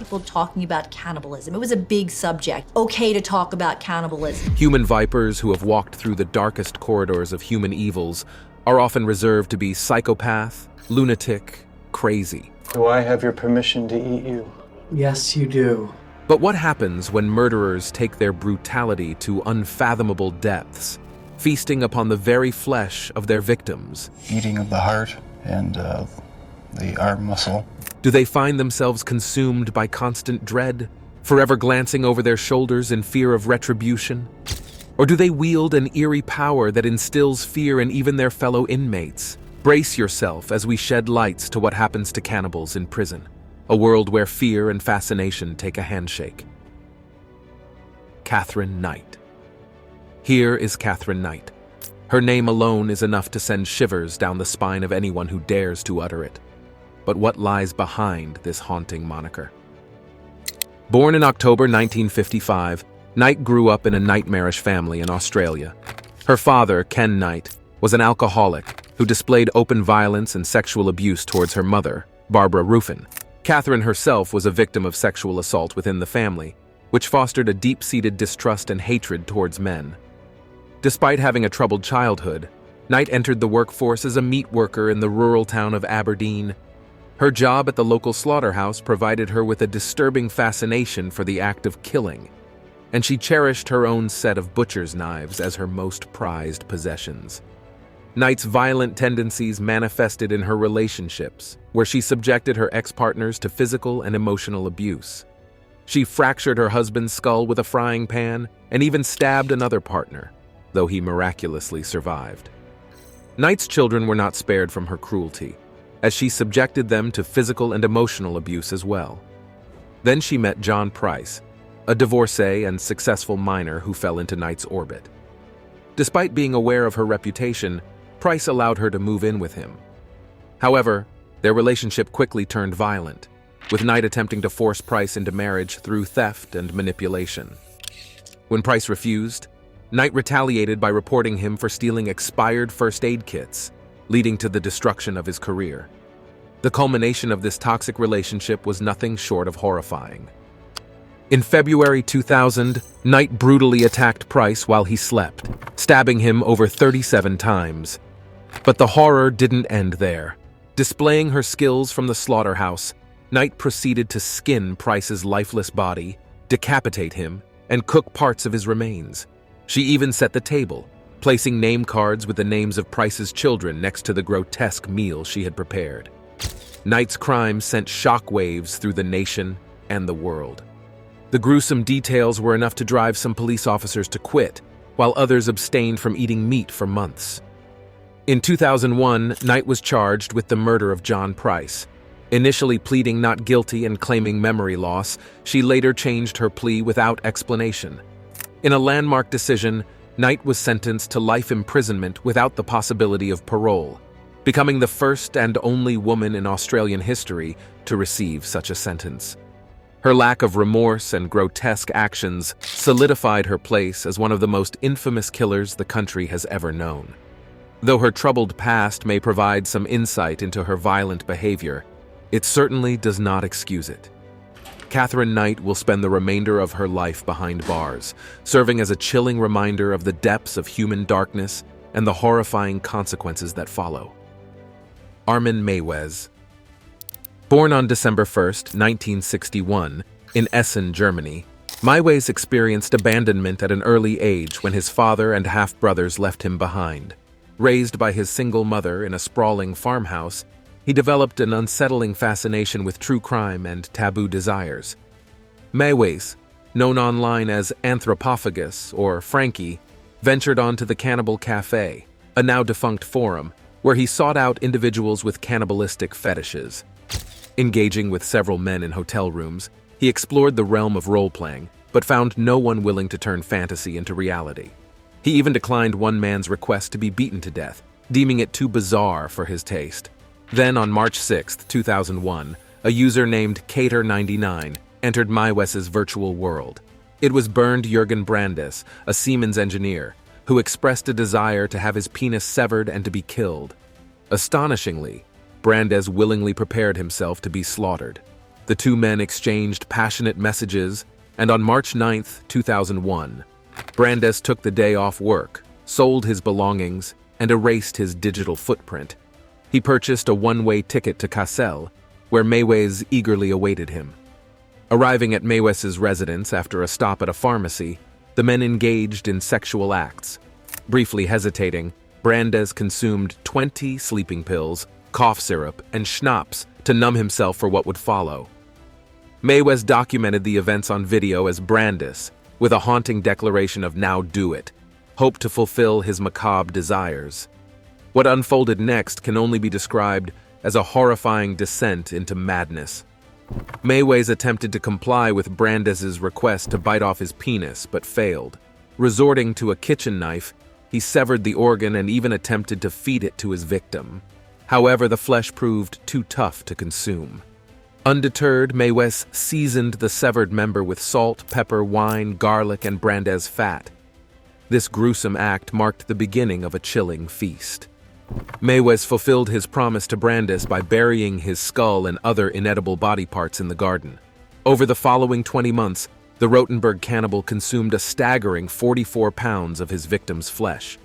people talking about cannibalism. It was a big subject. Okay to talk about cannibalism. Human vipers who have walked through the darkest corridors of human evils are often reserved to be psychopath, lunatic, crazy. Do I have your permission to eat you? Yes, you do. But what happens when murderers take their brutality to unfathomable depths, feasting upon the very flesh of their victims? Eating of the heart and the arm muscle. Do they find themselves consumed by constant dread, forever glancing over their shoulders in fear of retribution? Or do they wield an eerie power that instills fear in even their fellow inmates? Brace yourself as we shed lights to what happens to cannibals in prison, a world where fear and fascination take a handshake. Katherine Knight. Here is Katherine Knight. Her name alone is enough to send shivers down the spine of anyone who dares to utter it. But what lies behind this haunting moniker? Born in October 1955, Knight grew up in a nightmarish family in Australia. Her father, Ken Knight, was an alcoholic who displayed open violence and sexual abuse towards her mother, Barbara Ruffin. Katherine herself was a victim of sexual assault within the family, which fostered a deep-seated distrust and hatred towards men. Despite having a troubled childhood, Knight entered the workforce as a meat worker in the rural town of Aberdeen. Her job at the local slaughterhouse provided her with a disturbing fascination for the act of killing, and she cherished her own set of butcher's knives as her most prized possessions. Knight's violent tendencies manifested in her relationships, where she subjected her ex-partners to physical and emotional abuse. She fractured her husband's skull with a frying pan and even stabbed another partner, though he miraculously survived. Knight's children were not spared from her cruelty, as she subjected them to physical and emotional abuse as well. Then she met John Price, a divorcee and successful miner who fell into Knight's orbit. Despite being aware of her reputation, Price allowed her to move in with him. However, their relationship quickly turned violent, with Knight attempting to force Price into marriage through theft and manipulation. When Price refused, Knight retaliated by reporting him for stealing expired first aid kits, leading to the destruction of his career. The culmination of this toxic relationship was nothing short of horrifying. In February 2000, Knight brutally attacked Price while he slept, stabbing him over 37 times. But the horror didn't end there. Displaying her skills from the slaughterhouse, Knight proceeded to skin Price's lifeless body, decapitate him, and cook parts of his remains. She even set the table, placing name cards with the names of Price's children next to the grotesque meal she had prepared. Knight's crime sent shockwaves through the nation and the world. The gruesome details were enough to drive some police officers to quit, while others abstained from eating meat for months. In 2001, Knight was charged with the murder of John Price. Initially pleading not guilty and claiming memory loss, she later changed her plea without explanation. In a landmark decision, Knight was sentenced to life imprisonment without the possibility of parole, becoming the first and only woman in Australian history to receive such a sentence. Her lack of remorse and grotesque actions solidified her place as one of the most infamous killers the country has ever known. Though her troubled past may provide some insight into her violent behavior, it certainly does not excuse it. Katherine Knight will spend the remainder of her life behind bars, serving as a chilling reminder of the depths of human darkness and the horrifying consequences that follow. Armen Mayes. Born on December 1, 1961, in Essen, Germany, Mayes experienced abandonment at an early age when his father and half-brothers left him behind. Raised by his single mother in a sprawling farmhouse, he developed an unsettling fascination with true crime and taboo desires. Mayes, known online as Anthropophagus or Frankie, ventured onto the Cannibal Cafe, a now-defunct forum, where he sought out individuals with cannibalistic fetishes. Engaging with several men in hotel rooms, he explored the realm of role-playing, but found no one willing to turn fantasy into reality. He even declined one man's request to be beaten to death, deeming it too bizarre for his taste. Then, on March 6, 2001, a user named Cater99 entered Mayes' virtual world. It was Bernd Jürgen Brandes, a Siemens engineer, who expressed a desire to have his penis severed and to be killed. Astonishingly, Brandes willingly prepared himself to be slaughtered. The two men exchanged passionate messages, and on March 9, 2001, Brandes took the day off work, sold his belongings, and erased his digital footprint. He purchased a one-way ticket to Kassel, where Mayes eagerly awaited him. Arriving at Mayes' residence after a stop at a pharmacy, the men engaged in sexual acts. Briefly hesitating, Brandes consumed 20 sleeping pills, cough syrup, and schnapps to numb himself for what would follow. Mayes documented the events on video as Brandes, with a haunting declaration of "now do it," hoped to fulfill his macabre desires. What unfolded next can only be described as a horrifying descent into madness. Mayes attempted to comply with Brandes' request to bite off his penis, but failed. Resorting to a kitchen knife, he severed the organ and even attempted to feed it to his victim. However, the flesh proved too tough to consume. Undeterred, Mayes seasoned the severed member with salt, pepper, wine, garlic, and Brandes fat. This gruesome act marked the beginning of a chilling feast. Mayes fulfilled his promise to Brandes by burying his skull and other inedible body parts in the garden. Over the following 20 months, the Rotenburg cannibal consumed a staggering 44 pounds of his victim's flesh.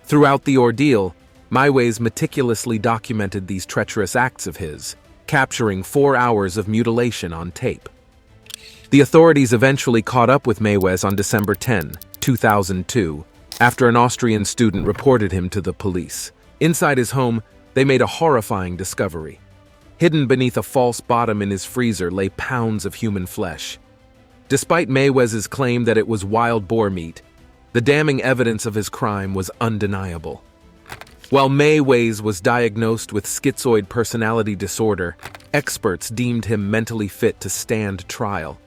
Throughout the ordeal, Mayes meticulously documented these treacherous acts of his, capturing 4 hours of mutilation on tape. The authorities eventually caught up with Mayes on December 10, 2002, after an Austrian student reported him to the police. Inside his home, they made a horrifying discovery. Hidden beneath a false bottom in his freezer lay pounds of human flesh. Despite Mayes' claim that it was wild boar meat, the damning evidence of his crime was undeniable. While Mayes was diagnosed with schizoid personality disorder, experts deemed him mentally fit to stand trial.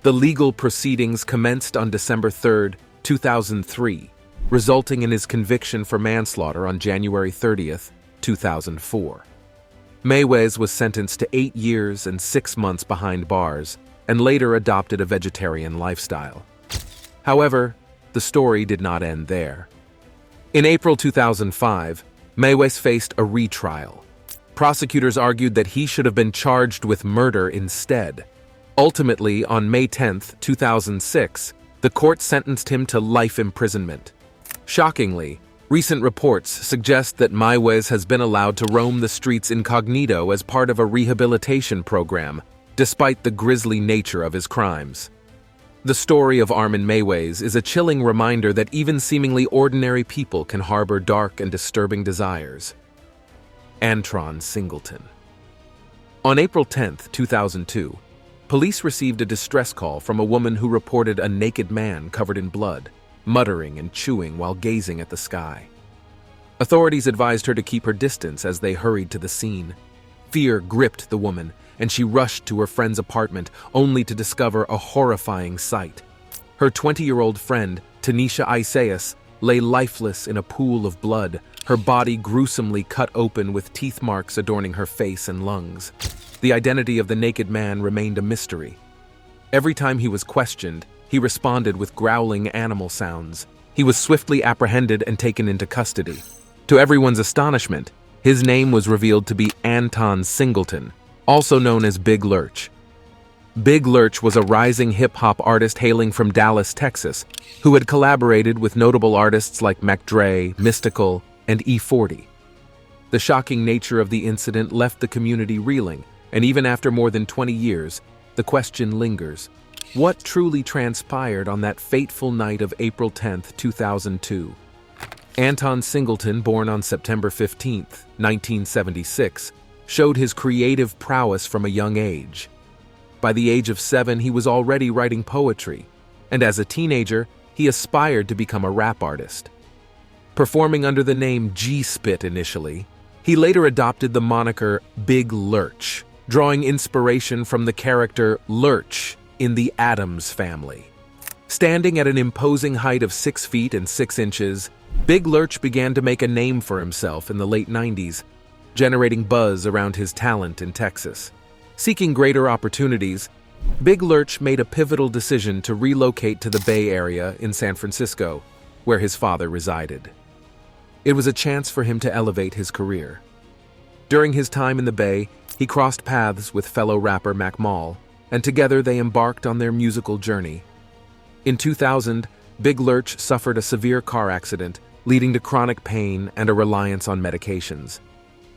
The legal proceedings commenced on December 3, 2003, resulting in his conviction for manslaughter on January 30, 2004. Mayes was sentenced to 8 years and 6 months behind bars, and later adopted a vegetarian lifestyle. However, the story did not end there. In April 2005, Mayes faced a retrial. Prosecutors argued that he should have been charged with murder instead. Ultimately, on May 10, 2006, the court sentenced him to life imprisonment. Shockingly, recent reports suggest that Mayes has been allowed to roam the streets incognito as part of a rehabilitation program, despite the grisly nature of his crimes. The story of Armen Mayes is a chilling reminder that even seemingly ordinary people can harbor dark and disturbing desires. Anton Singleton. On April 10, 2002, police received a distress call from a woman who reported a naked man covered in blood, muttering and chewing while gazing at the sky. Authorities advised her to keep her distance as they hurried to the scene. Fear gripped the woman, and she rushed to her friend's apartment only to discover a horrifying sight. Her 20-year-old friend, Tanisha Isaias, lay lifeless in a pool of blood, her body gruesomely cut open with teeth marks adorning her face and lungs. The identity of the naked man remained a mystery. Every time he was questioned, he responded with growling animal sounds. He was swiftly apprehended and taken into custody. To everyone's astonishment, his name was revealed to be Anton Singleton, also known as Big Lurch. Big Lurch was a rising hip-hop artist hailing from Dallas, Texas, who had collaborated with notable artists like Mac Dre, Mystical, and E40. The shocking nature of the incident left the community reeling, and even after more than 20 years, the question lingers. What truly transpired on that fateful night of April 10, 2002? Anton Singleton, born on September 15, 1976, showed his creative prowess from a young age. By the age of 7, he was already writing poetry, and as a teenager, he aspired to become a rap artist. Performing under the name G-Spit initially, he later adopted the moniker Big Lurch, drawing inspiration from the character Lurch in the Addams Family. Standing at an imposing height of 6 feet and 6 inches, Big Lurch began to make a name for himself in the late 90s, generating buzz around his talent in Texas. Seeking greater opportunities, Big Lurch made a pivotal decision to relocate to the Bay Area in San Francisco, where his father resided. It was a chance for him to elevate his career. During his time in the Bay, he crossed paths with fellow rapper Mac Mall, and together they embarked on their musical journey. In 2000, Big Lurch suffered a severe car accident, leading to chronic pain and a reliance on medications.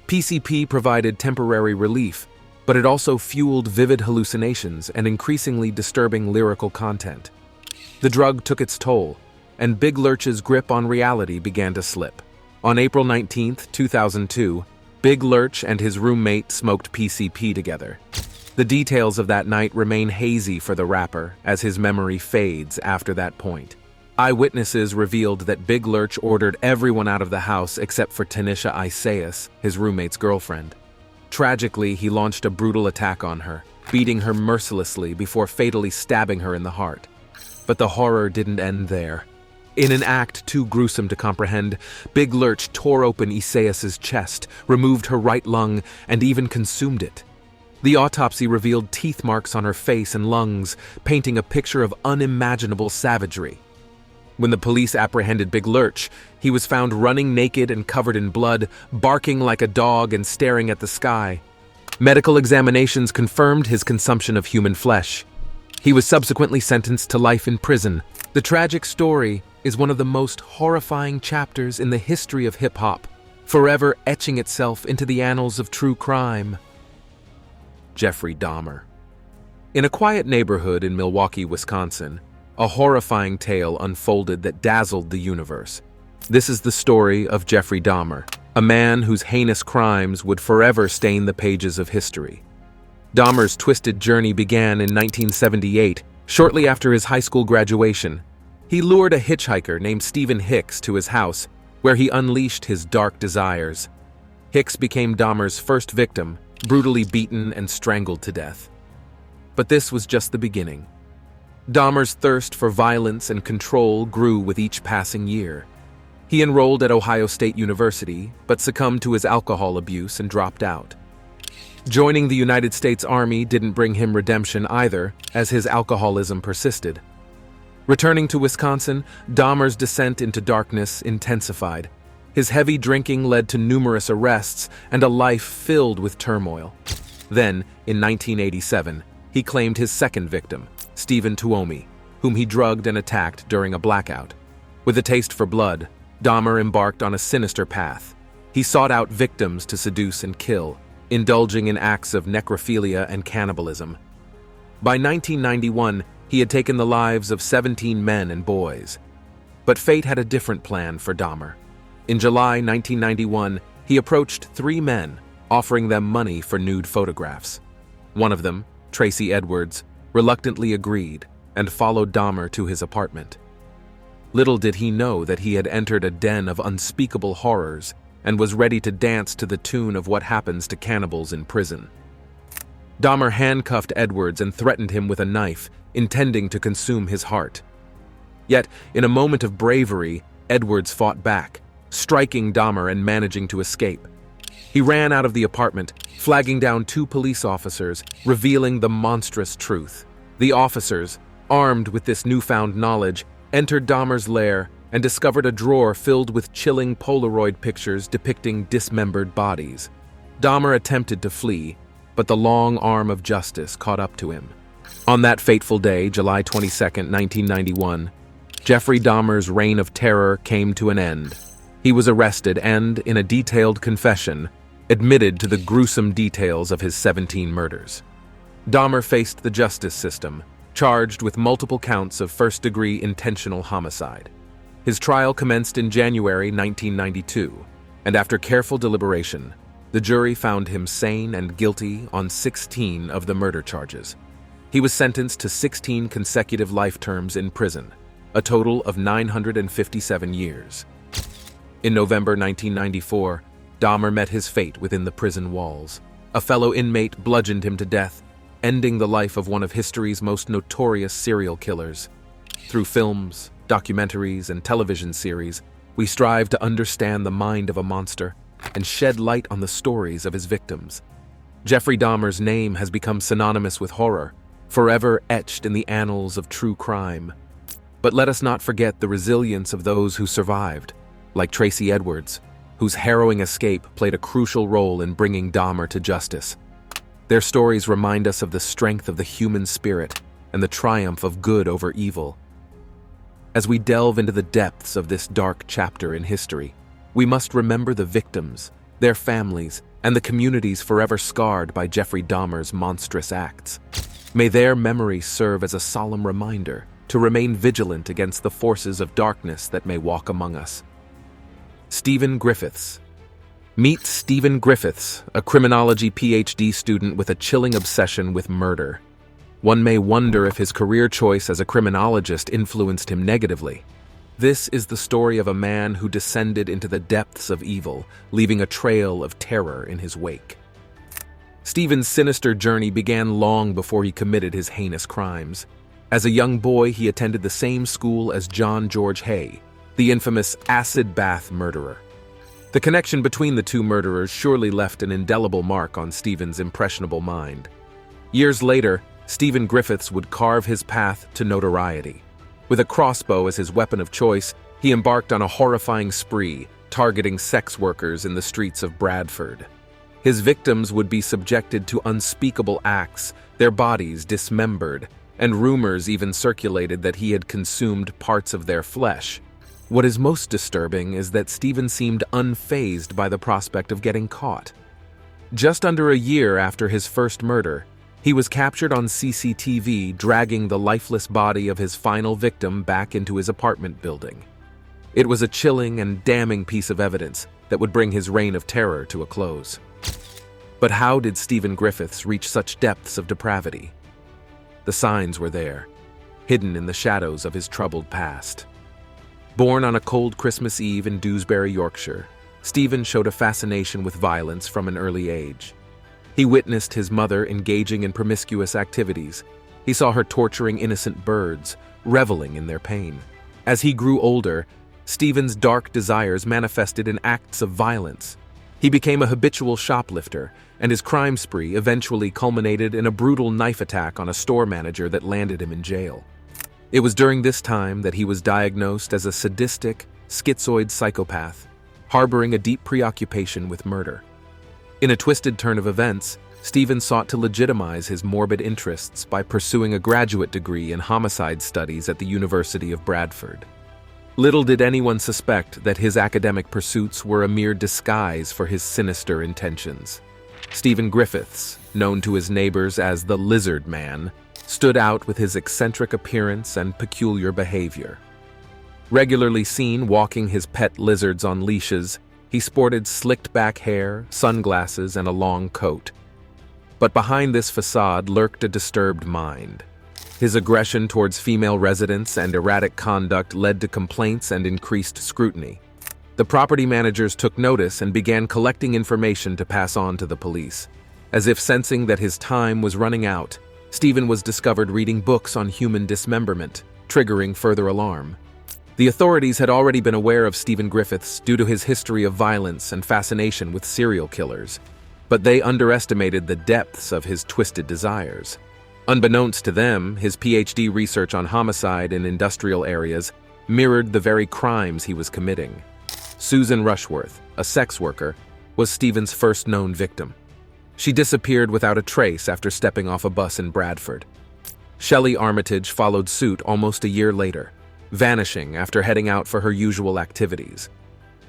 PCP provided temporary relief, but it also fueled vivid hallucinations and increasingly disturbing lyrical content. The drug took its toll, and Big Lurch's grip on reality began to slip. On April 19, 2002, Big Lurch and his roommate smoked PCP together. The details of that night remain hazy for the rapper as his memory fades after that point. Eyewitnesses revealed that Big Lurch ordered everyone out of the house except for Tanisha Isaias, his roommate's girlfriend. Tragically, he launched a brutal attack on her, beating her mercilessly before fatally stabbing her in the heart. But the horror didn't end there. In an act too gruesome to comprehend, Big Lurch tore open Isaias's chest, removed her right lung, and even consumed it. The autopsy revealed teeth marks on her face and lungs, painting a picture of unimaginable savagery. When the police apprehended Big Lurch, he was found running naked and covered in blood, barking like a dog and staring at the sky. Medical examinations confirmed his consumption of human flesh. He was subsequently sentenced to life in prison. The tragic story is one of the most horrifying chapters in the history of hip-hop, forever etching itself into the annals of true crime. Jeffrey Dahmer. In a quiet neighborhood in Milwaukee, Wisconsin, a horrifying tale unfolded that dazzled the universe. This is the story of Jeffrey Dahmer, a man whose heinous crimes would forever stain the pages of history. Dahmer's twisted journey began in 1978, shortly after his high school graduation. He lured a hitchhiker named Stephen Hicks to his house, where he unleashed his dark desires. Hicks became Dahmer's first victim, brutally beaten and strangled to death. But this was just the beginning. Dahmer's thirst for violence and control grew with each passing year. He enrolled at Ohio State University, but succumbed to his alcohol abuse and dropped out. Joining the United States Army didn't bring him redemption either, as his alcoholism persisted. Returning to Wisconsin, Dahmer's descent into darkness intensified. His heavy drinking led to numerous arrests and a life filled with turmoil. Then, in 1987, he claimed his second victim, Stephen Tuomi, whom he drugged and attacked during a blackout. With a taste for blood, Dahmer embarked on a sinister path. He sought out victims to seduce and kill, indulging in acts of necrophilia and cannibalism. By 1991, he had taken the lives of 17 men and boys. But fate had a different plan for Dahmer. In July 1991, he approached 3 men, offering them money for nude photographs. One of them, Tracy Edwards, reluctantly agreed and followed Dahmer to his apartment. Little did he know that he had entered a den of unspeakable horrors and was ready to dance to the tune of what happens to cannibals in prison. Dahmer handcuffed Edwards and threatened him with a knife, intending to consume his heart. Yet, in a moment of bravery, Edwards fought back, striking Dahmer and managing to escape. He ran out of the apartment, flagging down 2 police officers, revealing the monstrous truth. The officers, armed with this newfound knowledge, entered Dahmer's lair and discovered a drawer filled with chilling Polaroid pictures depicting dismembered bodies. Dahmer attempted to flee, but the long arm of justice caught up to him. On that fateful day, July 22, 1991, Jeffrey Dahmer's reign of terror came to an end. He was arrested and, in a detailed confession, admitted to the gruesome details of his 17 murders. Dahmer faced the justice system, charged with multiple counts of first-degree intentional homicide. His trial commenced in January 1992, and after careful deliberation, the jury found him sane and guilty on 16 of the murder charges. He was sentenced to 16 consecutive life terms in prison, a total of 957 years. In November 1994, Dahmer met his fate within the prison walls. A fellow inmate bludgeoned him to death, ending the life of one of history's most notorious serial killers. Through films, documentaries, and television series, we strive to understand the mind of a monster and shed light on the stories of his victims. Jeffrey Dahmer's name has become synonymous with horror, forever etched in the annals of true crime. But let us not forget the resilience of those who survived, like Tracy Edwards, whose harrowing escape played a crucial role in bringing Dahmer to justice. Their stories remind us of the strength of the human spirit and the triumph of good over evil. As we delve into the depths of this dark chapter in history, we must remember the victims, their families, and the communities forever scarred by Jeffrey Dahmer's monstrous acts. May their memory serve as a solemn reminder to remain vigilant against the forces of darkness that may walk among us. Stephen Griffiths. Meet Stephen Griffiths, a criminology PhD student with a chilling obsession with murder. One may wonder if his career choice as a criminologist influenced him negatively. This is the story of a man who descended into the depths of evil, leaving a trail of terror in his wake. Stephen's sinister journey began long before he committed his heinous crimes. As a young boy, he attended the same school as John George Hay, the infamous acid bath murderer. The connection between the two murderers surely left an indelible mark on Stephen's impressionable mind. Years later, Stephen Griffiths would carve his path to notoriety. With a crossbow as his weapon of choice, he embarked on a horrifying spree, targeting sex workers in the streets of Bradford. His victims would be subjected to unspeakable acts, their bodies dismembered, and rumors even circulated that he had consumed parts of their flesh. What is most disturbing is that Stephen seemed unfazed by the prospect of getting caught. Just under a year after his first murder, he was captured on CCTV dragging the lifeless body of his final victim back into his apartment building. It was a chilling and damning piece of evidence that would bring his reign of terror to a close. But how did Stephen Griffiths reach such depths of depravity? The signs were there, hidden in the shadows of his troubled past. Born on a cold Christmas Eve in Dewsbury, Yorkshire, Stephen showed a fascination with violence from an early age. He witnessed his mother engaging in promiscuous activities. He saw her torturing innocent birds, reveling in their pain. As he grew older, Stephen's dark desires manifested in acts of violence. He became a habitual shoplifter, and his crime spree eventually culminated in a brutal knife attack on a store manager that landed him in jail. It was during this time that he was diagnosed as a sadistic, schizoid psychopath, harboring a deep preoccupation with murder. In a twisted turn of events, Stephen sought to legitimize his morbid interests by pursuing a graduate degree in homicide studies at the University of Bradford. Little did anyone suspect that his academic pursuits were a mere disguise for his sinister intentions. Stephen Griffiths, known to his neighbors as the Lizard Man, stood out with his eccentric appearance and peculiar behavior. Regularly seen walking his pet lizards on leashes, he sported slicked-back hair, sunglasses, and a long coat. But behind this facade lurked a disturbed mind. His aggression towards female residents and erratic conduct led to complaints and increased scrutiny. The property managers took notice and began collecting information to pass on to the police. As if sensing that his time was running out, Stephen was discovered reading books on human dismemberment, triggering further alarm. The authorities had already been aware of Stephen Griffiths due to his history of violence and fascination with serial killers, but they underestimated the depths of his twisted desires. Unbeknownst to them, his PhD research on homicide in industrial areas mirrored the very crimes he was committing. Susan Rushworth, a sex worker, was Stephen's first known victim. She disappeared without a trace after stepping off a bus in Bradford. Shelley Armitage followed suit almost a year later, vanishing after heading out for her usual activities.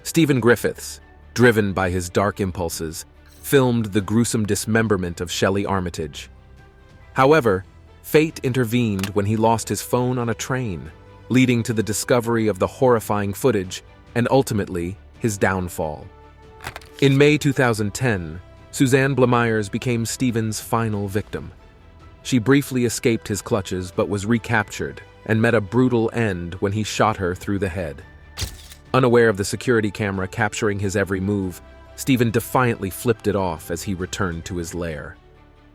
Stephen Griffiths, driven by his dark impulses, filmed the gruesome dismemberment of Shelley Armitage. However, fate intervened when he lost his phone on a train, leading to the discovery of the horrifying footage and ultimately his downfall. In May 2010, Suzanne Blamires became Stephen's final victim. She briefly escaped his clutches but was recaptured and met a brutal end when he shot her through the head. Unaware of the security camera capturing his every move, Stephen defiantly flipped it off as he returned to his lair.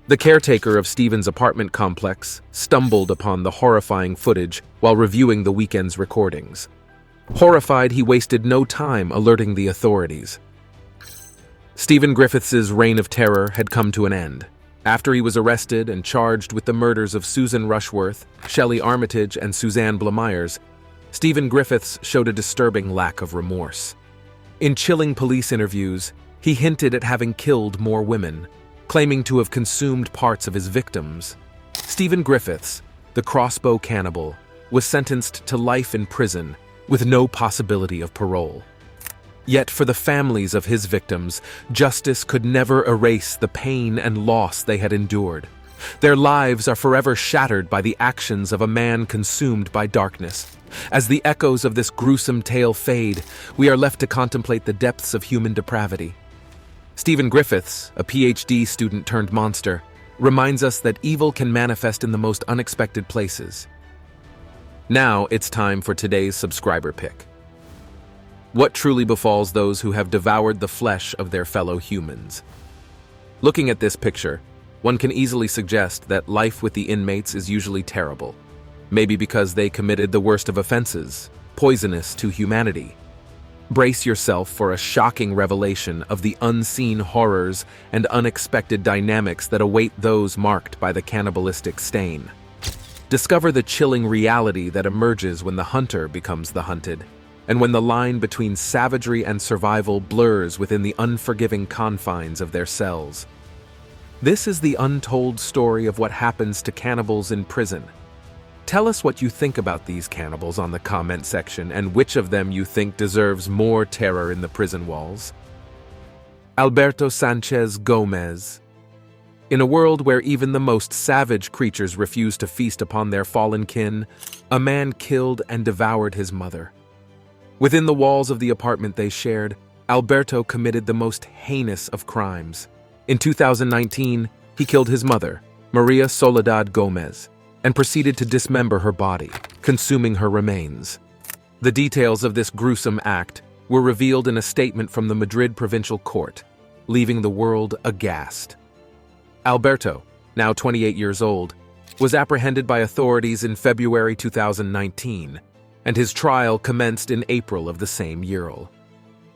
The caretaker of Stephen's apartment complex stumbled upon the horrifying footage while reviewing the weekend's recordings. Horrified, he wasted no time alerting the authorities. Stephen Griffiths' reign of terror had come to an end. After he was arrested and charged with the murders of Susan Rushworth, Shelley Armitage, and Suzanne Blamires, Stephen Griffiths showed a disturbing lack of remorse. In chilling police interviews, he hinted at having killed more women, claiming to have consumed parts of his victims. Stephen Griffiths, the crossbow cannibal, was sentenced to life in prison with no possibility of parole. Yet for the families of his victims, justice could never erase the pain and loss they had endured. Their lives are forever shattered by the actions of a man consumed by darkness. As the echoes of this gruesome tale fade, we are left to contemplate the depths of human depravity. Stephen Griffiths, a PhD student turned monster, reminds us that evil can manifest in the most unexpected places. Now it's time for today's subscriber pick. What truly befalls those who have devoured the flesh of their fellow humans? Looking at this picture, one can easily suggest that life with the inmates is usually terrible, maybe because they committed the worst of offenses, poisonous to humanity. Brace yourself for a shocking revelation of the unseen horrors and unexpected dynamics that await those marked by the cannibalistic stain. Discover the chilling reality that emerges when the hunter becomes the hunted, and when the line between savagery and survival blurs within the unforgiving confines of their cells. This is the untold story of what happens to cannibals in prison. Tell us what you think about these cannibals on the comment section and which of them you think deserves more terror in the prison walls. Alberto Sanchez Gomez. In a world where even the most savage creatures refuse to feast upon their fallen kin, a man killed and devoured his mother. Within the walls of the apartment they shared, Alberto committed the most heinous of crimes. In 2019, he killed his mother, Maria Soledad Gomez, and proceeded to dismember her body, consuming her remains. The details of this gruesome act were revealed in a statement from the Madrid provincial court, leaving the world aghast. Alberto, now 28 years old, was apprehended by authorities in February 2019, and his trial commenced in April of the same year.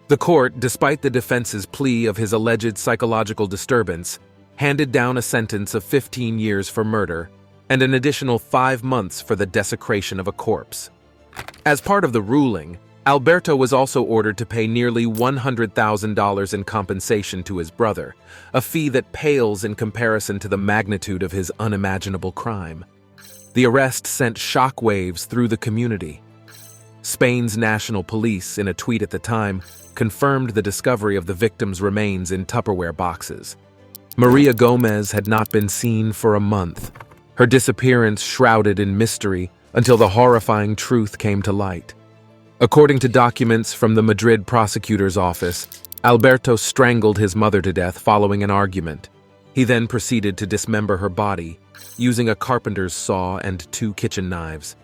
The court, despite the defense's plea of his alleged psychological disturbance, handed down a sentence of 15 years for murder and an additional 5 months for the desecration of a corpse. As part of the ruling, Alberto was also ordered to pay nearly $100,000 in compensation to his brother, a fee that pales in comparison to the magnitude of his unimaginable crime. The arrest sent shockwaves through the community. Spain's national police, in a tweet at the time, confirmed the discovery of the victim's remains in Tupperware boxes. Maria Gomez had not been seen for a month, her disappearance shrouded in mystery until the horrifying truth came to light. According to documents from the Madrid prosecutor's office, Alberto strangled his mother to death following an argument. He then proceeded to dismember her body, using a carpenter's saw and 2 kitchen knives.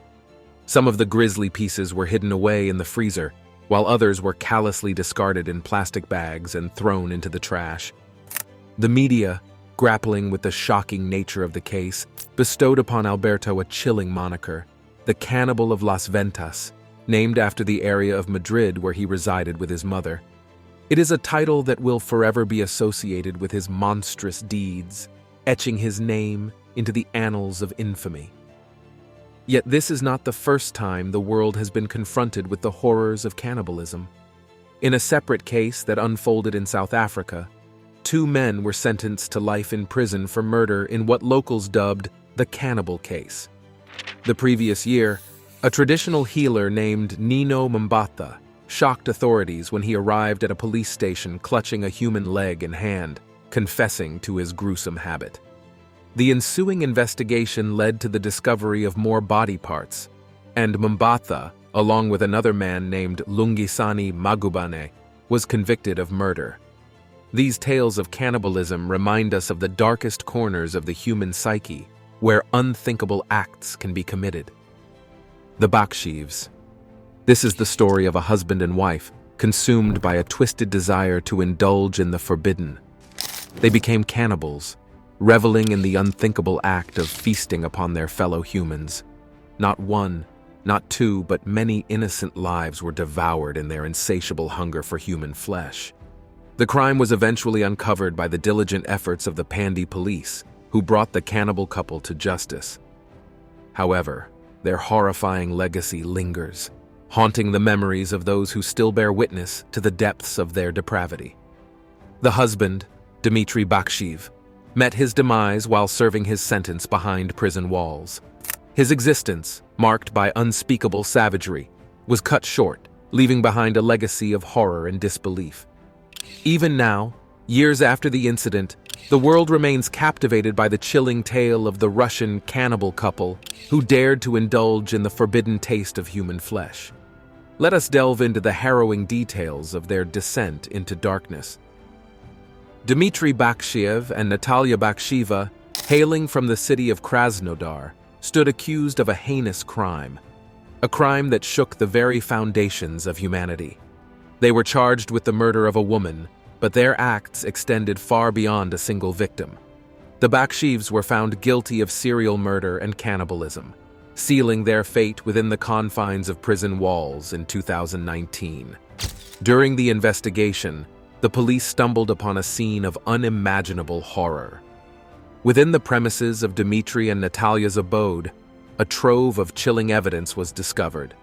Some of the grisly pieces were hidden away in the freezer, while others were callously discarded in plastic bags and thrown into the trash. The media, grappling with the shocking nature of the case, bestowed upon Alberto a chilling moniker, the Cannibal of Las Ventas, named after the area of Madrid where he resided with his mother. It is a title that will forever be associated with his monstrous deeds, etching his name into the annals of infamy. Yet this is not the first time the world has been confronted with the horrors of cannibalism. In a separate case that unfolded in South Africa, 2 men were sentenced to life in prison for murder in what locals dubbed the cannibal case. The previous year, a traditional healer named Nino Mbata shocked authorities when he arrived at a police station clutching a human leg and hand, confessing to his gruesome habit. The ensuing investigation led to the discovery of more body parts, and Mbata, along with another man named Lungisani Magubane, was convicted of murder. These tales of cannibalism remind us of the darkest corners of the human psyche, where unthinkable acts can be committed. The Bakshivs. This is the story of a husband and wife consumed by a twisted desire to indulge in the forbidden. They became cannibals, reveling in the unthinkable act of feasting upon their fellow humans. Not 1, not 2, but many innocent lives were devoured in their insatiable hunger for human flesh. The crime was eventually uncovered by the diligent efforts of the Pandy police, who brought the cannibal couple to justice. However, their horrifying legacy lingers, haunting the memories of those who still bear witness to the depths of their depravity. The husband, Dmitry Bakshiv, met his demise while serving his sentence behind prison walls. His existence, marked by unspeakable savagery, was cut short, leaving behind a legacy of horror and disbelief. Even now, years after the incident, the world remains captivated by the chilling tale of the Russian cannibal couple who dared to indulge in the forbidden taste of human flesh. Let us delve into the harrowing details of their descent into darkness. Dmitry Bakshiev and Natalia Baksheva, hailing from the city of Krasnodar, stood accused of a heinous crime, a crime that shook the very foundations of humanity. They were charged with the murder of a woman, but their acts extended far beyond a single victim. The Bakshevs were found guilty of serial murder and cannibalism, sealing their fate within the confines of prison walls in 2019. During the investigation, the police stumbled upon a scene of unimaginable horror. Within the premises of Dmitry and Natalia's abode, a trove of chilling evidence was discovered.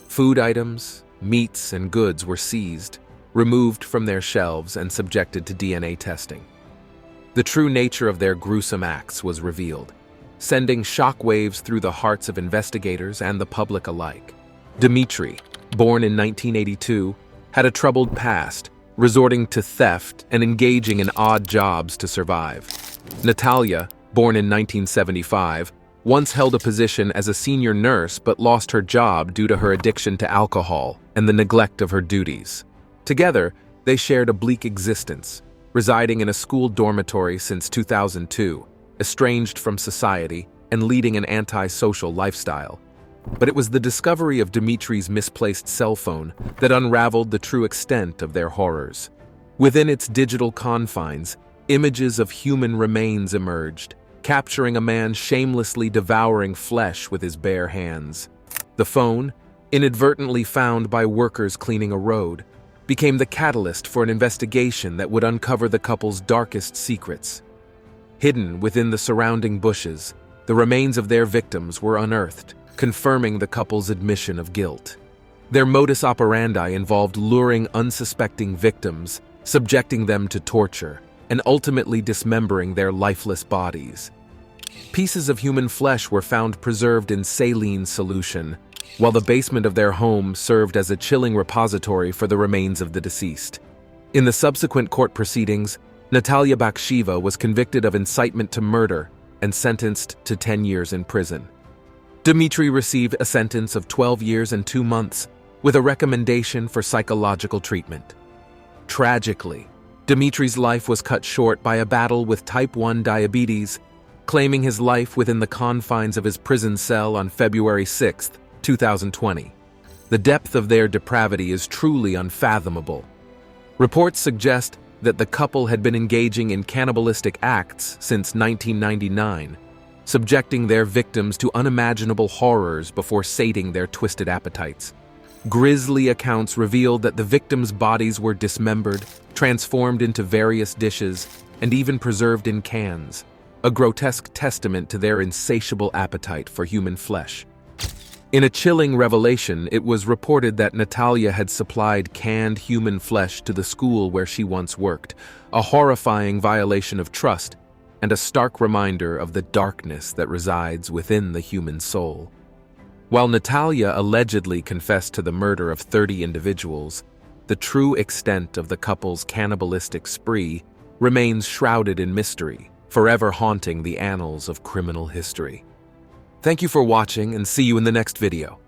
Food items, meats, and goods were seized, removed from their shelves and subjected to DNA testing. The true nature of their gruesome acts was revealed, sending shockwaves through the hearts of investigators and the public alike. Dmitry, born in 1982, had a troubled past, resorting to theft and engaging in odd jobs to survive. Natalia, born in 1975, once held a position as a senior nurse but lost her job due to her addiction to alcohol and the neglect of her duties. Together, they shared a bleak existence, residing in a school dormitory since 2002, estranged from society and leading an antisocial lifestyle. But it was the discovery of Dmitry's misplaced cell phone that unraveled the true extent of their horrors. Within its digital confines, images of human remains emerged, capturing a man shamelessly devouring flesh with his bare hands. The phone, inadvertently found by workers cleaning a road, became the catalyst for an investigation that would uncover the couple's darkest secrets. Hidden within the surrounding bushes, the remains of their victims were unearthed, confirming the couple's admission of guilt. Their modus operandi involved luring unsuspecting victims, subjecting them to torture, and ultimately dismembering their lifeless bodies. Pieces of human flesh were found preserved in saline solution, while the basement of their home served as a chilling repository for the remains of the deceased. In the subsequent court proceedings, Natalia Baksheva was convicted of incitement to murder and sentenced to 10 years in prison. Dmitry received a sentence of 12 years and 2 months, with a recommendation for psychological treatment. Tragically, Dmitry's life was cut short by a battle with type 1 diabetes, claiming his life within the confines of his prison cell on February 6, 2020. The depth of their depravity is truly unfathomable. Reports suggest that the couple had been engaging in cannibalistic acts since 1999, subjecting their victims to unimaginable horrors before sating their twisted appetites. Grisly accounts revealed that the victims' bodies were dismembered, transformed into various dishes, and even preserved in cans, a grotesque testament to their insatiable appetite for human flesh. In a chilling revelation, it was reported that Natalia had supplied canned human flesh to the school where she once worked, a horrifying violation of trust and a stark reminder of the darkness that resides within the human soul. While Natalia allegedly confessed to the murder of 30 individuals, the true extent of the couple's cannibalistic spree remains shrouded in mystery, forever haunting the annals of criminal history. Thank you for watching, and see you in the next video.